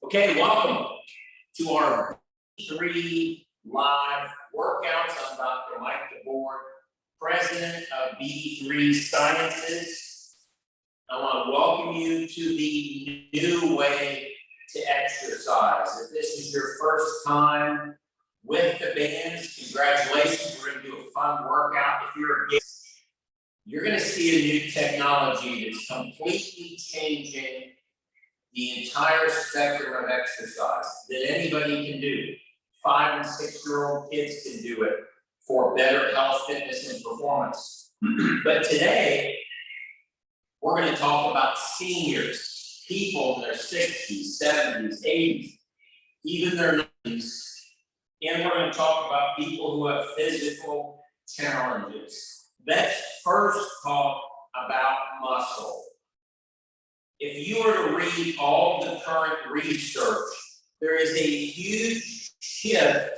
Okay, welcome to our B3 live workouts. I'm Dr. Mike DeBoer, president of B3 Sciences. I want to welcome you to the new way to exercise. If this is your first time with the bands, congratulations. We're going to do a fun workout. If you're a guest, you're going to see a new technology that's completely changing the entire spectrum of exercise that anybody can do. 5- and 6-year-old kids can do it for better health, fitness, and performance. But today, we're going to talk about seniors, people in their 60s, 70s, 80s, even their 90s. And we're going to talk about people who have physical challenges. Let's first talk about muscle. If you were to read all the current research, there is a huge shift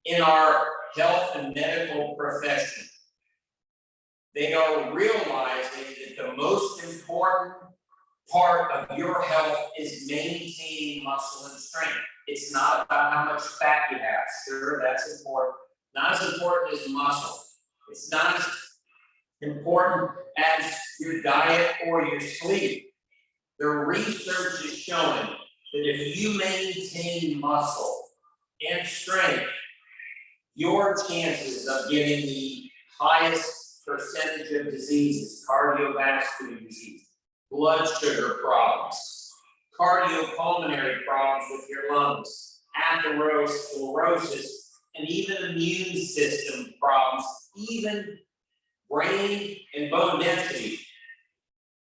in our health and medical profession. They are realizing that the most important part of your health is maintaining muscle and strength. It's not about how much fat you have. Sure, that's important. Not as important as muscle. It's not as important as your diet or your sleep. The research is showing that if you maintain muscle and strength, your chances of getting the highest percentage of diseases, cardiovascular disease, blood sugar problems, cardiopulmonary problems with your lungs, atherosclerosis, and even immune system problems, even brain and bone density,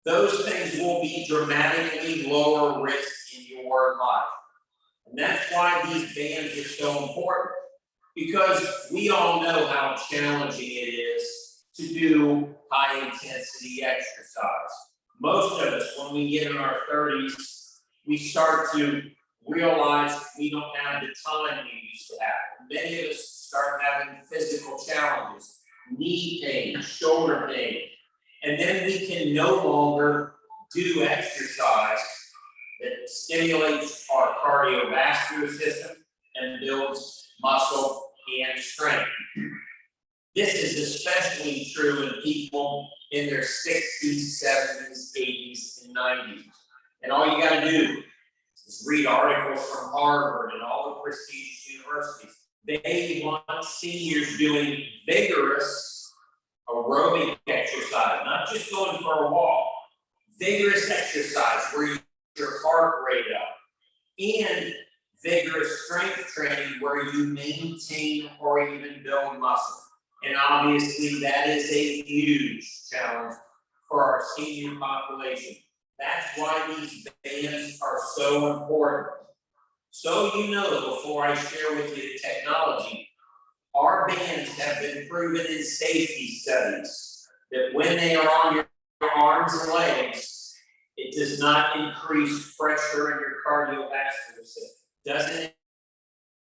those things will be dramatically lower risk in your life. And that's why these bands are so important, because we all know how challenging it is to do high intensity exercise. Most of us, when we get in our 30s, we start to realize we don't have the time we used to have. Many of us start having physical challenges, knee pain, shoulder pain, and then we can no longer do exercise that stimulates our cardiovascular system and builds muscle and strength. This is especially true in people in their 60s, 70s, 80s, and 90s. And all you got to do is read articles from Harvard and all the prestigious universities. They want seniors doing vigorous aerobic exercise, not just going for a walk, vigorous exercise where you get your heart rate up, and vigorous strength training where you maintain or even build muscle. And obviously that is a huge challenge for our senior population. That's why these bands are so important. So you know, before I share with you the technology, our bands have been proven in safety studies that when they are on your arms and legs, it does not increase pressure in your cardiovascular system, doesn't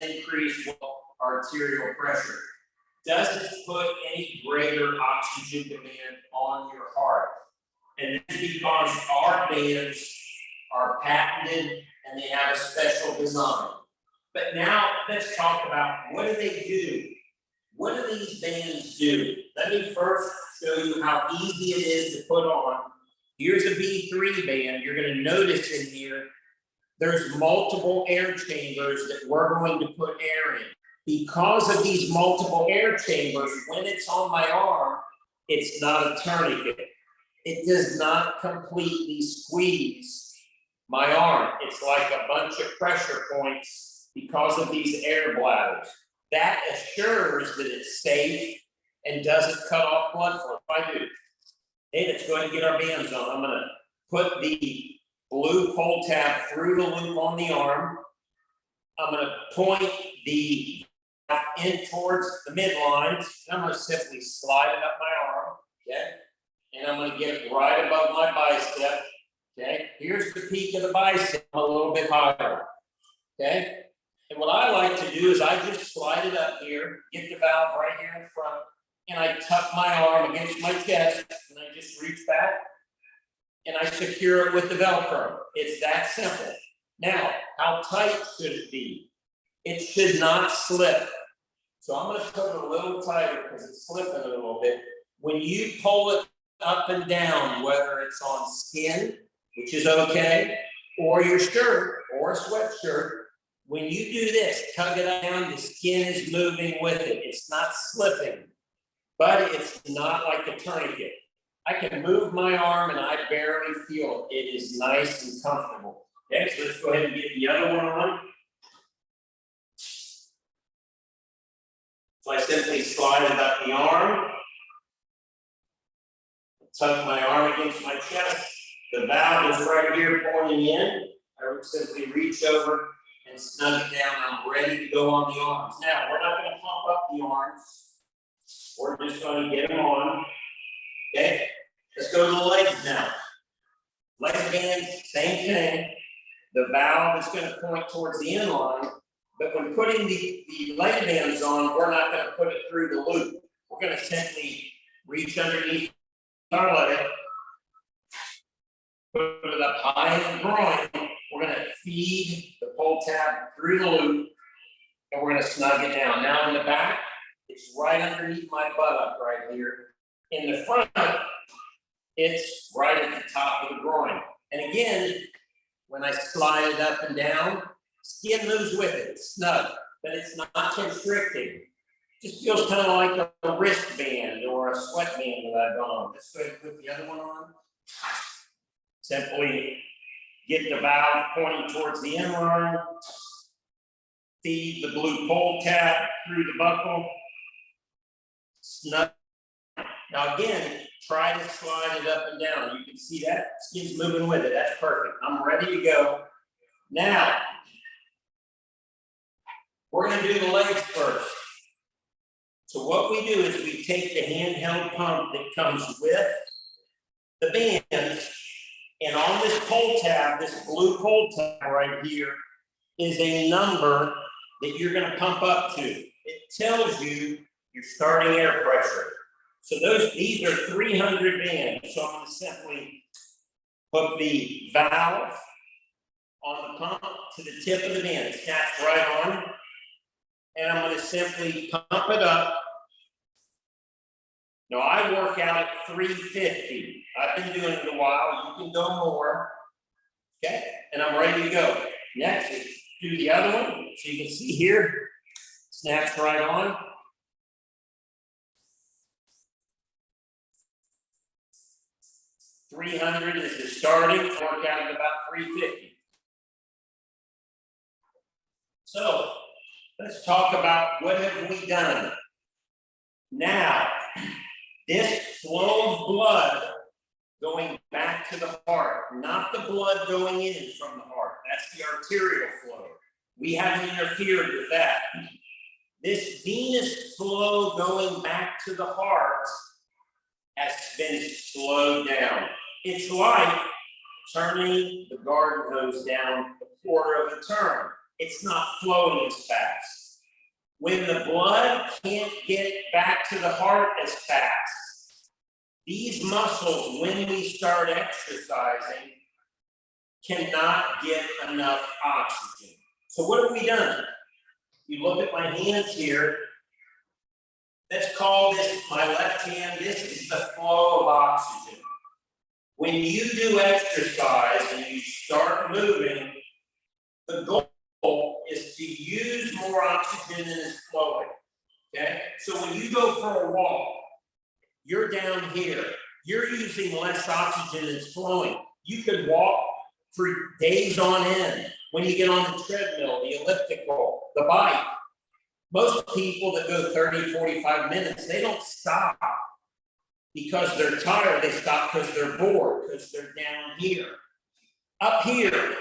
increase arterial pressure, doesn't put any greater oxygen demand on your heart. And that's because our bands are patented and they have a special design. But now let's talk about, what do they do? What do these bands do? Let me first show you how easy it is to put on. Here's a B3 band. You're going to notice in here, there's multiple air chambers that we're going to put air in. Because of these multiple air chambers, when it's on my arm, it's not a tourniquet. It does not completely squeeze my arm. It's like a bunch of pressure points because of these air bladders. That assures that it's safe and doesn't cut off blood flow. If I do, hey, let's go ahead and get our bands on. I'm going to put the blue pull tab through the loop on the arm. I'm going to point the in towards the midlines. I'm going to simply slide it up my arm, okay? And I'm going to get it right above my bicep, okay? Here's the peak of the bicep, a little bit higher, okay? And what I like to do is I just slide it up here, get the valve right here in front, and I tuck my arm against my chest, and I just reach back, and I secure it with the Velcro. It's that simple. Now, how tight should it be? It should not slip. So I'm gonna put it a little tighter because it's slipping a little bit. When you pull it up and down, whether it's on skin, which is okay, or your shirt or a sweatshirt, when you do this, tug it up down, the skin is moving with it. It's not slipping, but it's not like a tourniquet. I can move my arm and I barely feel it. It is nice and comfortable. Okay, so let's go ahead and get the other one on. So I simply slide it up the arm, tuck my arm against my chest. The valve is right here pointing in. I would simply reach over and snug it down. I'm ready to go on the arms. Now, we're not going to pump up the arms. We're just going to get them on. Okay, let's go to the legs now. Leg bands, same thing. The valve is going to point towards the end line, but when putting the leg bands on, we're not going to put it through the loop. We're going to simply reach underneath our leg, put it up high in the groin. We're going to feed the pull tab through the loop, and we're going to snug it down. Now in the back, it's right underneath my buttock right here. In the front, it's right at the top of the groin. And again, when I slide it up and down, skin moves with it. It's snug, but it's not constricting. It just feels kind of like a wristband or a sweatband that I've got on. Let's go ahead and put the other one on. Simply get the valve pointing towards the end line. Feed the blue pull tab through the buckle. Snug. Now again, try to slide it up and down. You can see that skin's moving with it. That's perfect. I'm ready to go. Now, we're going to do the legs first. So what we do is we take the handheld pump that comes with the bands, and on this pull tab, this blue pull tab right here, is a number that you're going to pump up to. It tells you your starting air pressure. So these are 300 bands. So I'm going to simply hook the valve on the pump to the tip of the band. It snaps right on. And I'm going to simply pump it up. Now I work out at 350. I've been doing it a while. You can go more. Okay? And I'm ready to go. Next is do the other one. So you can see here, snaps right on. $300 is the starting, work out at about $350. So let's talk about what have we done. Now, this flow of blood going back to the heart, not the blood going in from the heart. That's the arterial flow. We haven't interfered with that. This venous flow going back to the heart has been slowed down. It's like turning the garden hose down a quarter of a turn. It's not flowing as fast. When the blood can't get back to the heart as fast, these muscles, when we start exercising, cannot get enough oxygen. So what have we done? You look at my hands here. Let's call this my left hand. This is the flow of oxygen. When you do exercise and you start moving, the goal is to use more oxygen than is flowing. Okay? So when you go for a walk, you're down here. You're using less oxygen than is flowing. You could walk for days on end. When you get on the treadmill, the elliptical, the bike, most people that go 30, 45 minutes, they don't stop because they're tired. They stop because they're bored, because they're down here. Up here,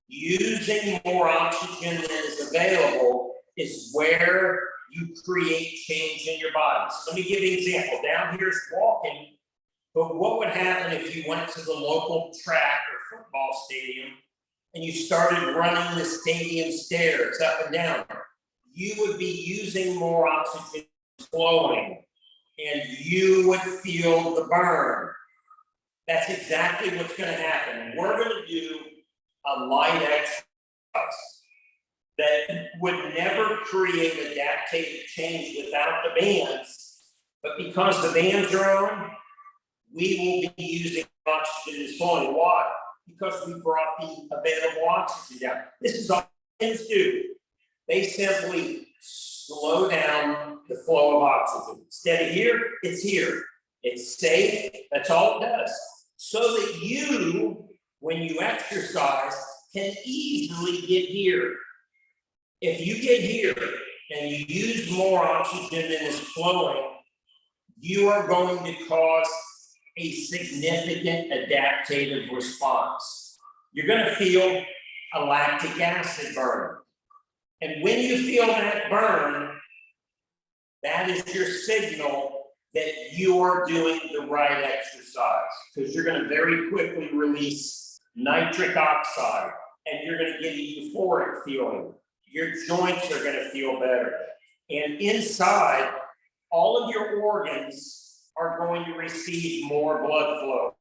using more oxygen than is available is where you create change in your body. So let me give you an example. Down here is walking, but what would happen if you went to the local track or football stadium and you started running the stadium stairs up and down? You would be using more oxygen flowing, and you would feel the burn. That's exactly what's going to happen. We're going to do a light exercise that would never create adaptive change without the bands, but because the bands are on, we will be using oxygen as flowing. Why? Because we brought the available oxygen down. This is all bands do. They simply slow down the flow of oxygen. Instead of here, it's here. It's safe, that's all it does. So that you, when you exercise, can easily get here. If you get here and you use more oxygen than is flowing, you are going to cause a significant adaptive response. You're going to feel a lactic acid burn. And when you feel that burn, that is your signal that you're doing the right exercise, because you're going to very quickly release nitric oxide and you're going to get a euphoric feeling. Your joints are going to feel better. And inside, all of your organs are going to receive more blood flow.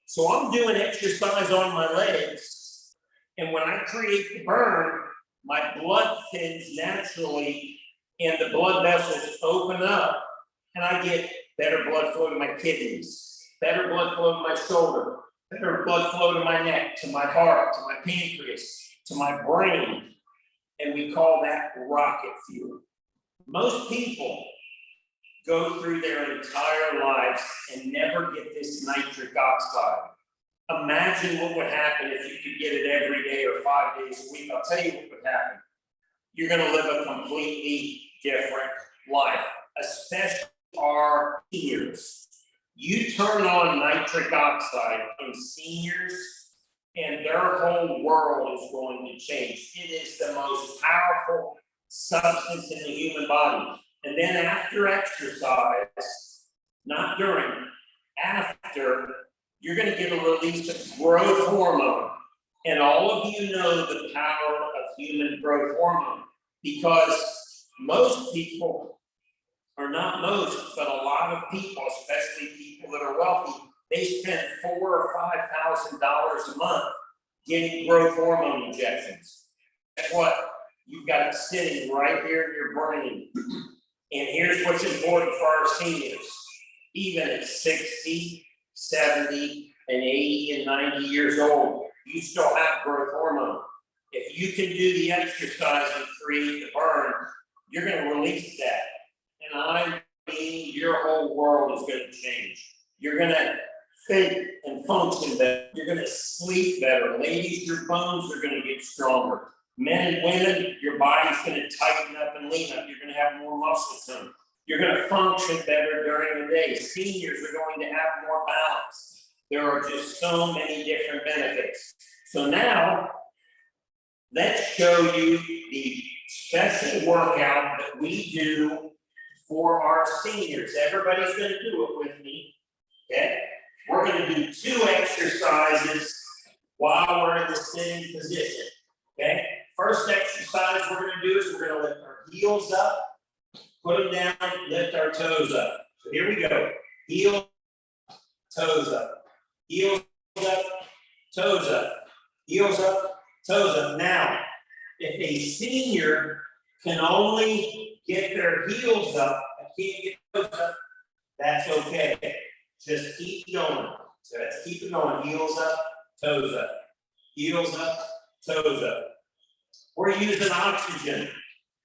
So I'm doing exercise on my legs, and when I create the burn, my blood thins naturally and the blood vessels open up, and I get better blood flow to my kidneys, better blood flow to my shoulder, better blood flow to my neck, to my heart, to my pancreas, to my brain, and we call that rocket fuel. Most people go through their entire lives and never get this nitric oxide. Imagine what would happen if you could get it every day or 5 days a week. I'll tell you what would happen. You're going to live a completely different life, especially our seniors. You turn on nitric oxide in seniors, and their whole world is going to change. It is the most powerful substance in the human body. And then after exercise, not during, after, you're going to get a release of growth hormone. And all of you know the power of human growth hormone, because most people, or not most, but a lot of people, especially people that are wealthy, they spend $4,000 or $5,000 a month getting growth hormone injections. Guess what? You've got it sitting right here in your brain. And here's what's important for our seniors. Even at 60, 70, and 80 and 90 years old, you still have growth hormone. If you can do the exercise and create the burn, you're going to release that. And I mean, your whole world is going to change. You're going to think and function better. You're going to sleep better. Ladies, your bones are going to get stronger. Men and women, your body's going to tighten up and lean up. You're going to have more muscle tone. You're going to function better during the day. Seniors are going to have more balance. There are just so many different benefits. So now, let's show you the special workout that we do for our seniors. Everybody's going to do it with me, okay? We're going to do 2 exercises while we're in the sitting position, okay? First exercise we're going to do is we're going to lift our heels up, put them down, lift our toes up. So here we go. Heels, toes up. Heels up, toes up. Heels up, toes up. Now, if a senior can only get their heels up, I can't get toes up, that's okay. Just keep going. So let's keep it going. Heels up, toes up. Heels up, toes up. We're using oxygen.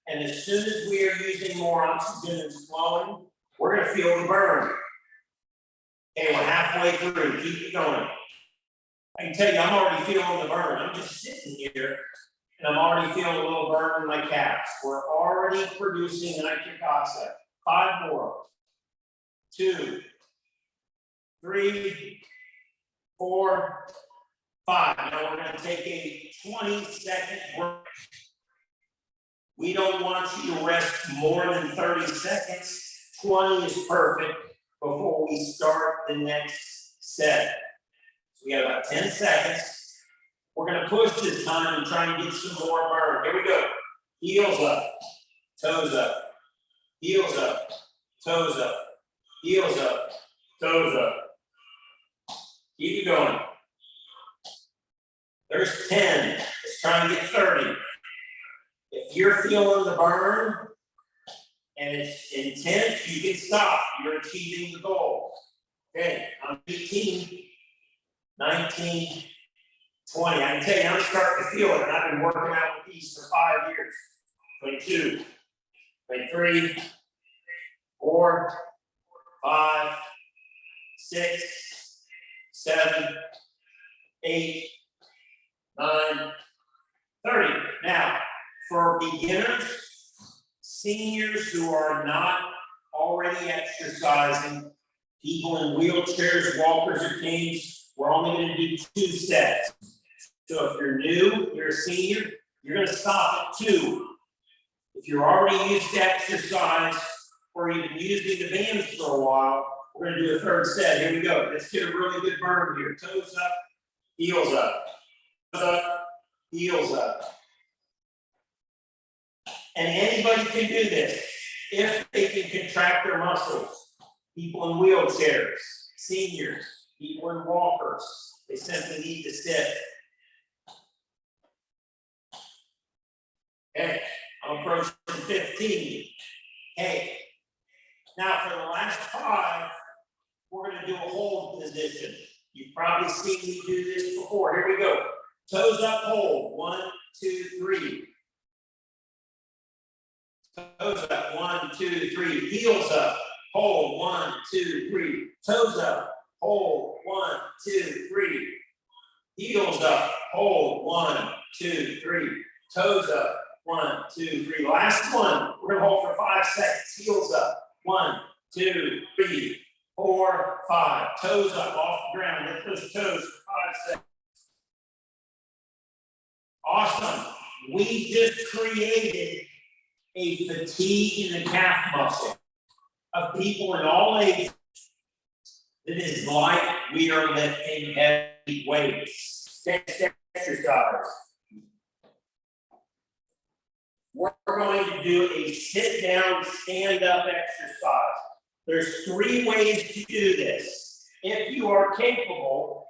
And as soon as we are using more oxygen and flowing, we're going to feel the burn. Okay, we're halfway through. Keep it going. I can tell you, I'm already feeling the burn. I'm just sitting here, and I'm already feeling a little burn in my calves. We're already producing nitric oxide. 5 more. 2, 3, 4, 5. Now we're going to take a 20-second break. We don't want you to rest more than 30 seconds. 20 is perfect before we start the next set. So we got about 10 seconds. We're going to push this time and try and get some more burn. Here we go. Heels up, toes up, heels up, toes up, heels up, toes up. Keep it going. There's 10. Let's try and get 30. If you're feeling the burn and it's intense, you can stop. You're achieving the goal. Okay, I'm 18, 19, 20. I can tell you, I'm starting to feel it, and I've been working out with these for 5 years. 22, 23, 4, 5, 6, 7, 8, 9, 30. Now, for beginners, seniors who are not already exercising, people in wheelchairs, walkers, or canes, we're only going to do 2 sets. So if you're new, you're a senior, you're going to stop at 2. If you're already used to exercise, or you've been using the bands for a while, we're going to do a 3rd set. Here we go. Let's get a really good burn here. Toes up, heels up. Toes up, heels up. And anybody can do this if they can contract their muscles. People in wheelchairs, seniors, people in walkers, they simply need to sit. Okay, I'm approaching 15. Okay, now for the last 5, we're going to do a hold position. You've probably seen me do this before. Here we go. Toes up, hold. 1, 2, 3. Toes up, 1, 2, 3. Heels up, hold. 1, 2, 3. Toes up, hold. 1, 2, 3. Heels up, hold. 1, 2, 3. Toes up, 1, 2, 3. Last one. We're going to hold for 5 seconds. Heels up, 1, 2, 3, 4, 5. Toes up off the ground. Lift those toes for 5 seconds. Awesome. We just created a fatigue in the calf muscle of people in all ages. It is like we are lifting heavy weights. Exercise. We're going to do a sit down, stand up exercise. There's 3 ways to do this. If you are capable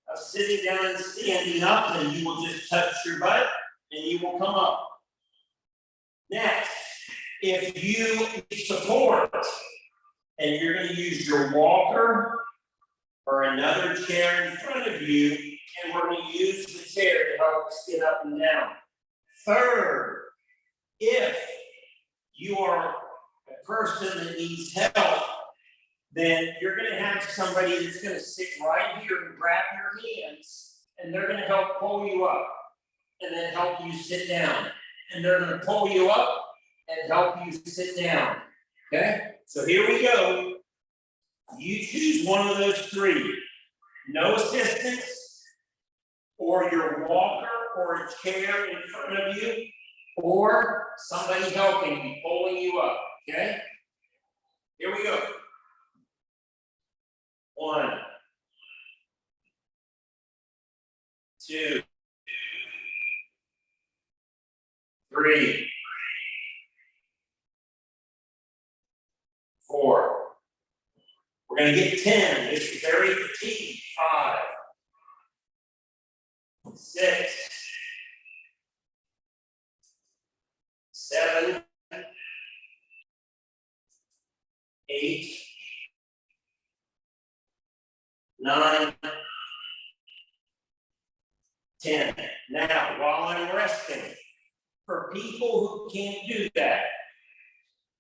of sitting down and standing up, then you will just touch your butt and you will come up. Next, if you need support and you're going to use your walker or another chair in front of you, and we're going to use the chair to help us get up and down. Third, if you are a person that needs help, then you're going to have somebody that's going to sit right here and grab your hands, and they're going to help pull you up and then help you sit down. And they're going to pull you up and help you sit down. Okay? So here we go. You choose one of those 3. No assistance, or your walker or a chair in front of you, or somebody helping you, pulling you up. Okay? Here we go. 1, 2, 3, 4. We're going to get 10. This is very fatigued. 5, 6, 7, 8, 9, 10. Now, while I'm resting, for people who can't do that,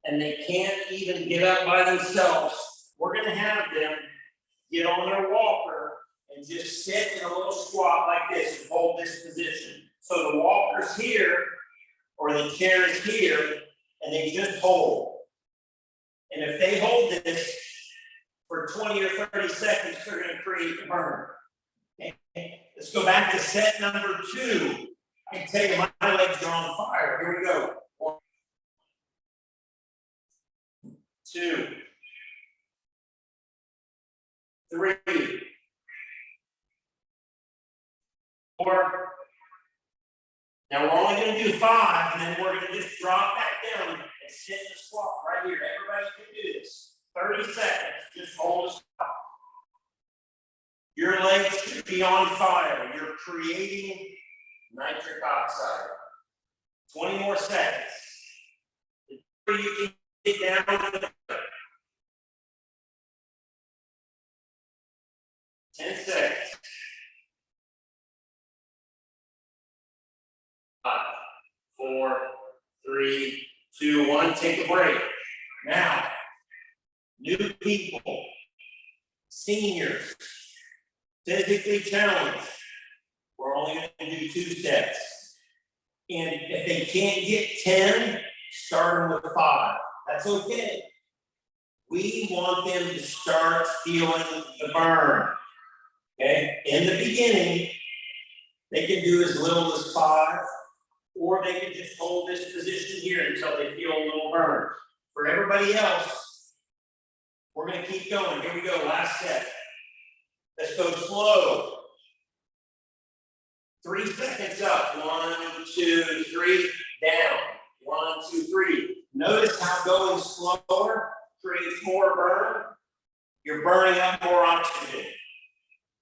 and they can't even get up by themselves, we're going to have them get on their walker and just sit in a little squat like this and hold this position. So the walker's here, or the chair is here, and they just hold. And if they hold this for 20 or 30 seconds, they're going to create the burn. Okay. Let's go back to set number 2. I can tell you my legs are on fire. Here we go. 1, 2, 3, 4. Now we're only going to do 5, and then we're going to just drop back down and sit in the squat right here. Everybody can do this. 30 seconds. Just hold a squat. Your legs should be on fire. You're creating nitric oxide. 20 more seconds. You can get down to the 10 seconds. 5, 4, 3, 2, 1. Take a break. Now, new people, seniors, physically challenged, we're only going to do 2 sets. And if they can't get 10, start them with 5. That's okay. We want them to start feeling the burn. Okay? In the beginning, they can do as little as 5, or they can just hold this position here until they feel a little burn. For everybody else, we're going to keep going. Here we go, last set. Let's go slow. 3 seconds up. 1, 2, 3, down. 1, 2, 3. Notice how going slower creates more burn. You're burning up more oxygen.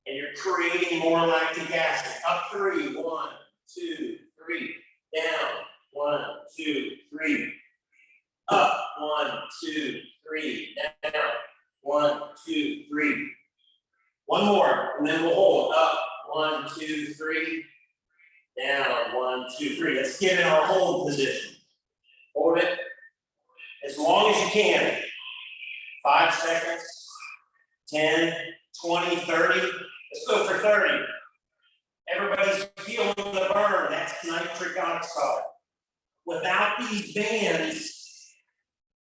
And you're creating more lactic acid. Up 3. 1, 2, 3. Down. 1, 2, 3. Up. 1, 2, 3. Down. 1, 2, 3. One more, and then we'll hold. Up. 1, 2, 3. Down. 1, 2, 3. Let's get in our hold position. Hold it as long as you can. 5 seconds, 10, 20, 30. Let's go for 30. Everybody's feeling the burn. That's nitric oxide. Without these bands,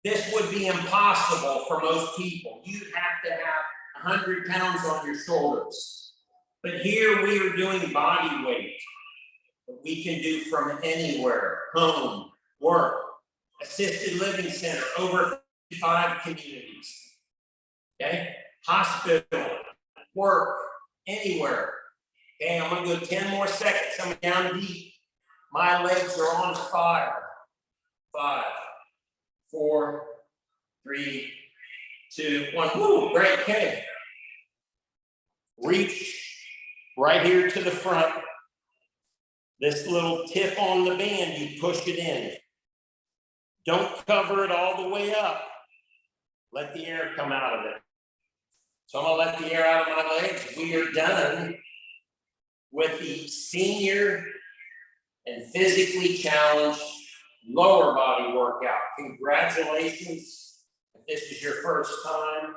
this would be impossible for most people. You'd have to have 100 pounds on your shoulders. But here we are doing body weight that we can do from anywhere, home, work, assisted living center, over 55 communities. Okay? Hospital, work, anywhere. Okay, I'm gonna go 10 more seconds. I'm down deep. My legs are on fire. 5, 4, 3, 2, 1. Woo, great, okay. Reach right here to the front. This little tip on the band, you push it in. Don't cover it all the way up. Let the air come out of it. So I'm gonna let the air out of my legs. We are done with the senior and physically challenged lower body workout. Congratulations, if this is your first time.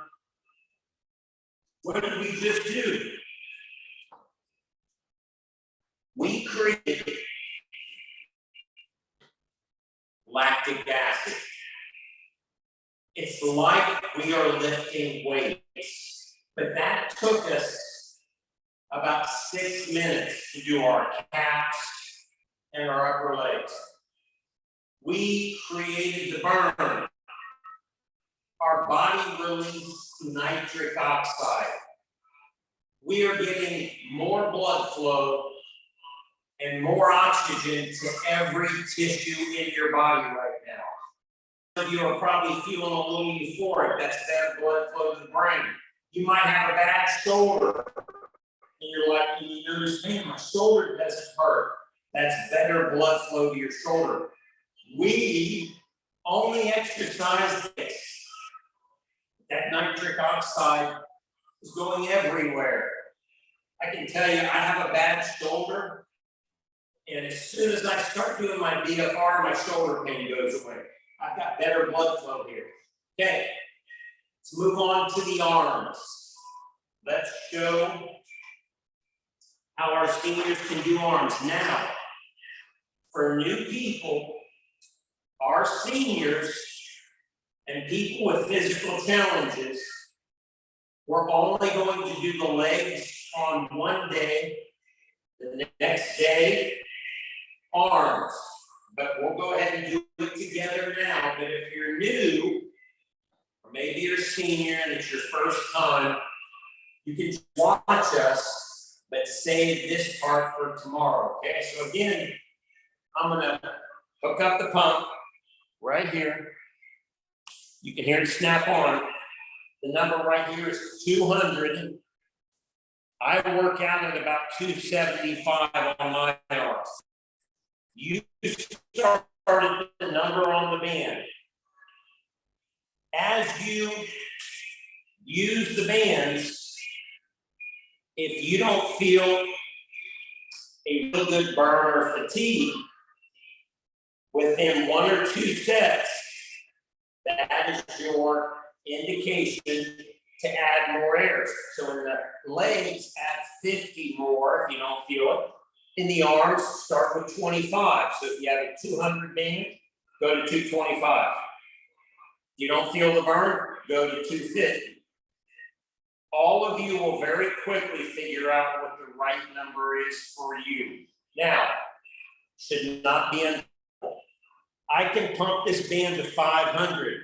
What did we just do? We created lactic acid. It's like we are lifting weights, but that took us about 6 minutes to do our calves and our upper legs. We created the burn. Our body released nitric oxide. We are getting more blood flow and more oxygen to every tissue in your body right now. Some of you are probably feeling a little euphoric. That's better blood flow to the brain. You might have a bad shoulder, and you're like, and you notice, man, my shoulder doesn't hurt. That's better blood flow to your shoulder. We only exercise this. That nitric oxide is going everywhere. I can tell you, I have a bad shoulder, and as soon as I start doing my BFR, my shoulder pain goes away. I've got better blood flow here. Okay, let's move on to the arms. Let's show how our seniors can do arms. Now, for new people, our seniors and people with physical challenges, we're only going to do the legs on one day, the next day, arms. But we'll go ahead and do it together now. But if you're new, or maybe you're a senior and it's your first time, you can watch us, but save this part for tomorrow, okay? So again, I'm gonna hook up the pump right here. You can hear it snap on. The number right here is 200. I work out at about 275 on my arms. You started the number on the band. As you use the bands, if you don't feel a real good burn or fatigue within 1 or 2 sets, that is your indication to add more airs. So in the legs, add 50 more if you don't feel it. In the arms, start with 25. So if you have a 200 band, go to 225. If you don't feel the burn, go to 250. All of you will very quickly figure out what the right number is for you. Now, should not be uncomfortable. I can pump this band to 500.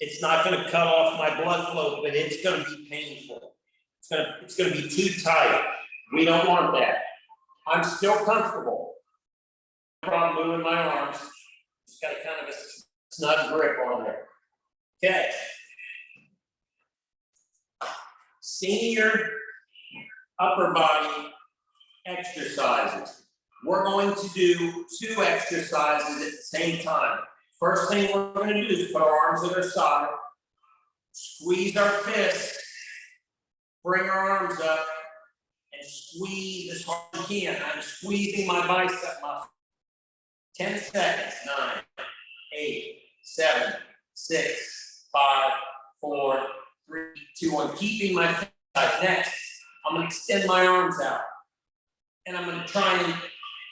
It's not going to cut off my blood flow, but it's going to be painful. It's going to be too tight. We don't want that. I'm still comfortable. No problem moving my arms. Just got a kind of a snug grip on there. Okay. Senior upper body exercises. We're going to do 2 exercises at the same time. First thing we're going to do is put our arms at our side, squeeze our fists, bring our arms up, and squeeze as hard as you can. I'm squeezing my bicep muscle. 10 seconds. 9, 8, 7, 6, 5, 4, 3, 2, 1. Keeping my fists tight. Next, I'm going to extend my arms out. And I'm going to try and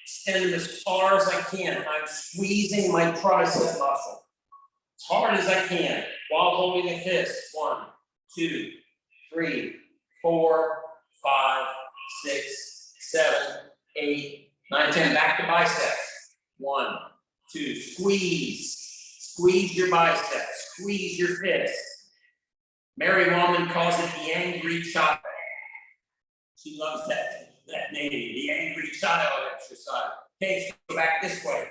extend them as far as I can. I'm squeezing my tricep muscle as hard as I can while holding a fist. 1, 2, 3, 4, 5, 6, 7, 8, 9, 10. Back to biceps. 1, 2. Squeeze. Squeeze your biceps. Squeeze your fists. Mary Wallman calls it the angry child. She loves that name, the angry child exercise. Okay, so go back this way.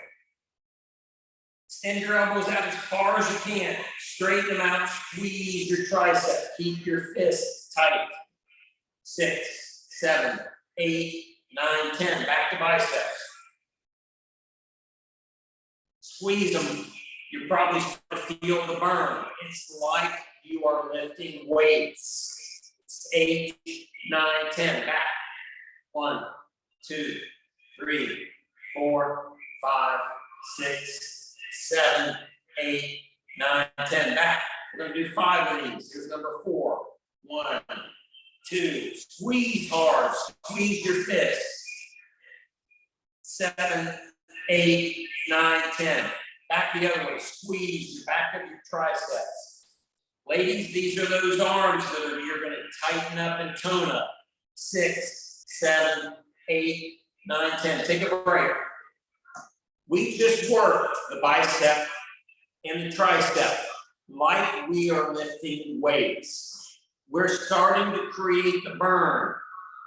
Extend your elbows out as far as you can. Straighten them out. Squeeze your tricep. Keep your fists tight. 6, 7, 8, 9, 10. Back to biceps. Squeeze them. You're probably starting to feel the burn. It's like you are lifting weights. It's 8, 9, 10. Back. 1, 2, 3, 4, 5, 6, 7, 8, 9, 10. Back. We're going to do 5 of these. Here's number 4. 1, 2. Squeeze hard. Squeeze your fists. 7, 8, 9, 10. Back the other way. Squeeze your back of your triceps. Ladies, these are those arms that you're going to tighten up and tone up. 6, 7, 8, 9, 10. Take a break. We just worked the bicep and the tricep like we are lifting weights. We're starting to create the burn.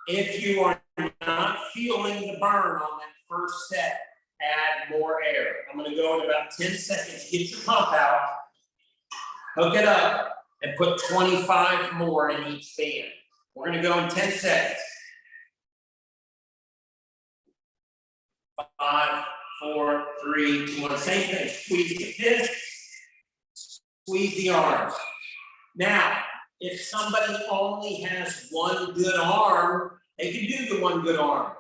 If you are not feeling the burn on that first set, add more air. I'm going to go in about 10 seconds. Get your pump out, hook it up, and put 25 more in each band. We're going to go in 10 seconds. 5, 4, 3, 2, 1. Same thing. Squeeze the fists, squeeze the arms. Now, if somebody only has one good arm, they can do the one good arm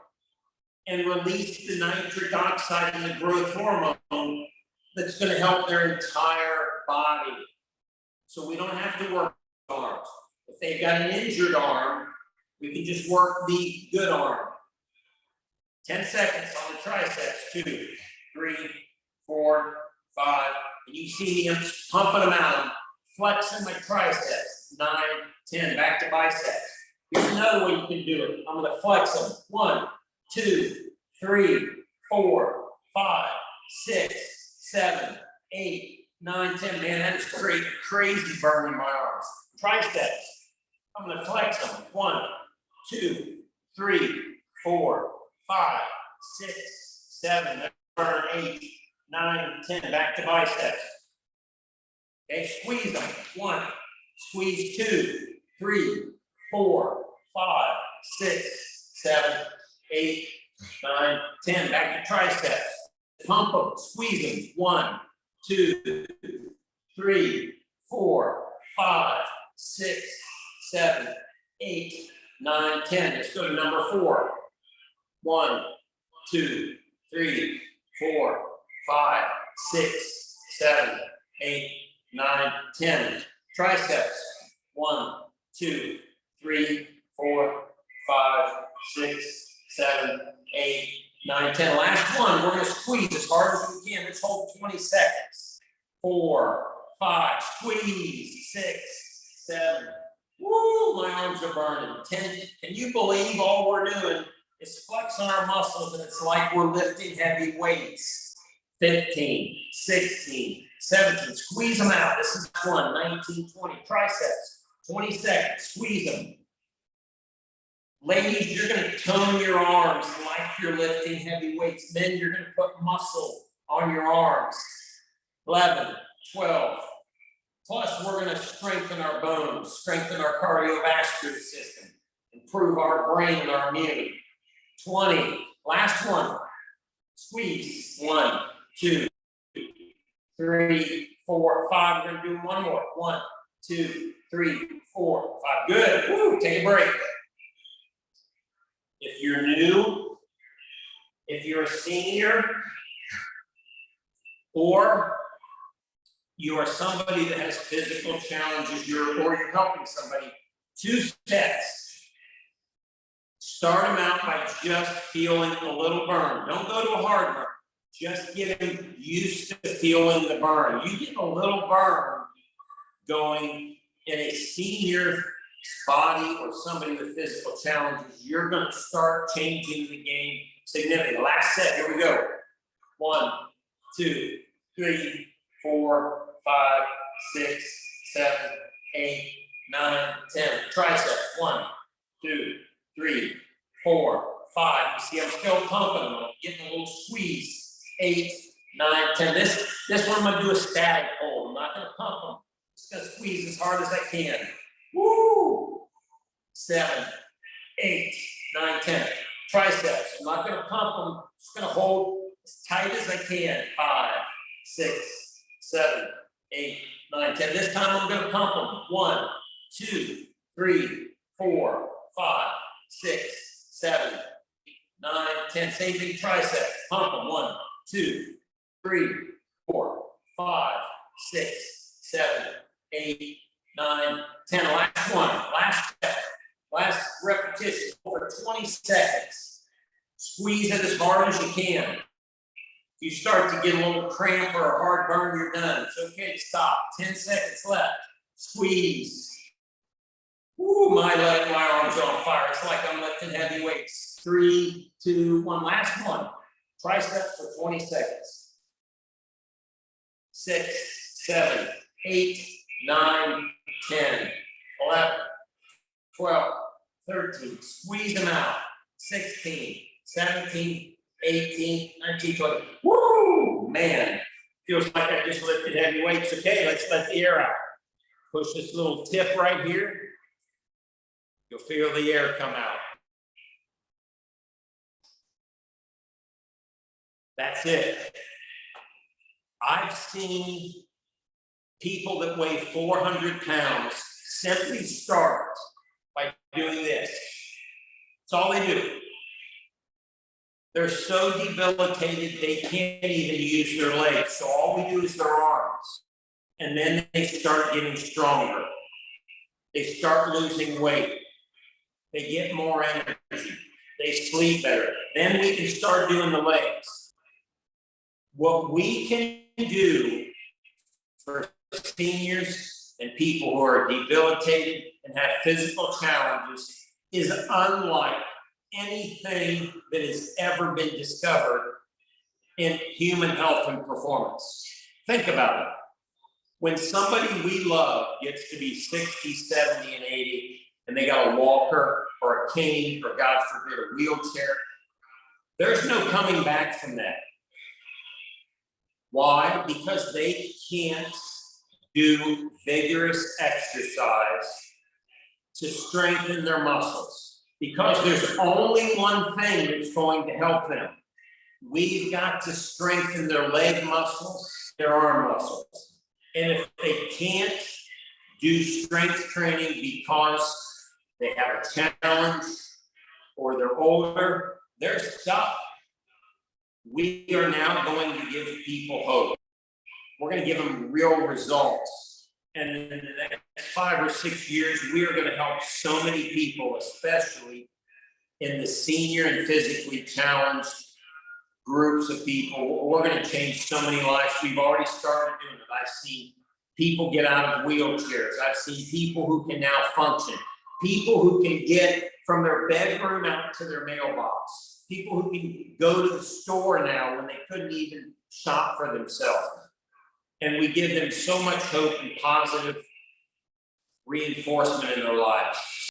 and release the nitric oxide and the growth hormone that's going to help their entire body. So we don't have to work with arms. If they've got an injured arm, we can just work the good arm. 10 seconds on the triceps. 2, 3, 4, 5. And you see me, I'm pumping them out, flexing my triceps. 9, 10. Back to biceps. Here's another way you can do it. I'm going to flex them. 1, 2, 3, 4, 5, 6, 7, 8, 9, 10. Man, that is crazy burn in my arms. Triceps. I'm going to flex them. 1, 2, 3, 4, 5, 6, 7, 8, 9, 10. Back to biceps. Okay, squeeze them. 1, squeeze 2, 3, 4, 5, 6, 7, 8, 9, 10. Back to triceps. Pump them, squeeze them. 1, 2, 3, 4, 5, 6, 7, 8, 9, 10. Let's go to number 4. 1, 2, 3, 4, 5, 6, 7, 8, 9, 10. Triceps. 1, 2, 3, 4, 5, 6, 7, 8, 9, 10. Last one. We're going to squeeze as hard as we can. Let's hold 20 seconds. 4, 5, squeeze. 6, 7. Woo, my arms are burning. 10. Can you believe all we're doing is flexing our muscles, and it's like we're lifting heavy weights. 15, 16, 17. Squeeze them out. This is 1, 19, 20. Triceps. 20 seconds. Squeeze them. Ladies, you're going to tone your arms like you're lifting heavy weights. Men, you're going to put muscle on your arms. 11, 12. Plus, we're going to strengthen our bones, strengthen our cardiovascular system, improve our brain and our immunity. 20. Last one. Squeeze. 1, 2, 3, 4, 5. We're going to do one more. 1, 2, 3, 4, 5. Good. Woo, take a break. If you're new, if you're a senior, or you are somebody that has physical challenges, or you're helping somebody, 2 steps. Start them out by just feeling a little burn. Don't go to a hard burn. Just get them used to feeling the burn. You get a little burn going in a senior body or somebody with physical challenges, you're going to start changing the game significantly. Last set, here we go. 1, 2, 3, 4, 5, 6, 7, 8, 9, 10. Triceps. 1, 2, 3, 4, 5. You see, I'm still pumping them. I'm getting a little squeeze. 8, 9, 10. This one I'm going to do a static hold. I'm not going to pump them. Just going to squeeze as hard as I can. Woo! 7, 8, 9, 10. Triceps. I'm not going to pump them. Just going to hold as tight as I can. 5, 6, 7, 8, 9, 10. This time I'm going to pump them. 1, 2, 3, 4, 5, 6, 7, 9, 10. Same thing, triceps. Pump them. 1, 2, 3, 4, 5, 6, 7, 8, 9, 10. Last one. Last step. Last repetition. For 20 seconds. Squeeze it as hard as you can. If you start to get a little cramp or a hard burn, you're done. It's okay to stop. 10 seconds left. Squeeze. Ooh, my arms are on fire. It's like I'm lifting heavy weights. 3, 2, 1. Last one. Triceps for 20 seconds. 6, 7, 8, 9, 10, 11, 12, 13. Squeeze them out. 16, 17, 18, 19, 20. Woo! Man, feels like I just lifted heavy weights. Okay, let's let the air out. Push this little tip right here. You'll feel the air come out. That's it. I've seen people that weigh 400 pounds simply start by doing this. That's all they do. They're so debilitated, they can't even use their legs. So all we do is their arms. And then they start getting stronger. They start losing weight. They get more energy. They sleep better. Then we can start doing the legs. What we can do for seniors and people who are debilitated and have physical challenges is unlike anything that has ever been discovered in human health and performance. Think about it. When somebody we love gets to be 60, 70, and 80, and they got a walker or a cane or, God forbid, a wheelchair, there's no coming back from that. Why? Because they can't do vigorous exercise to strengthen their muscles. Because there's only one thing that's going to help them. We've got to strengthen their leg muscles, their arm muscles. And if they can't do strength training because they have a challenge or they're older, they're stuck. We are now going to give people hope. We're going to give them real results. And in the next 5 or 6 years, we are going to help so many people, especially in the senior and physically challenged groups of people. We're going to change so many lives. We've already started doing it. I've seen people get out of wheelchairs. I've seen people who can now function. People who can get from their bedroom out to their mailbox. People who can go to the store now when they couldn't even shop for themselves. And we give them so much hope and positive reinforcement in their lives.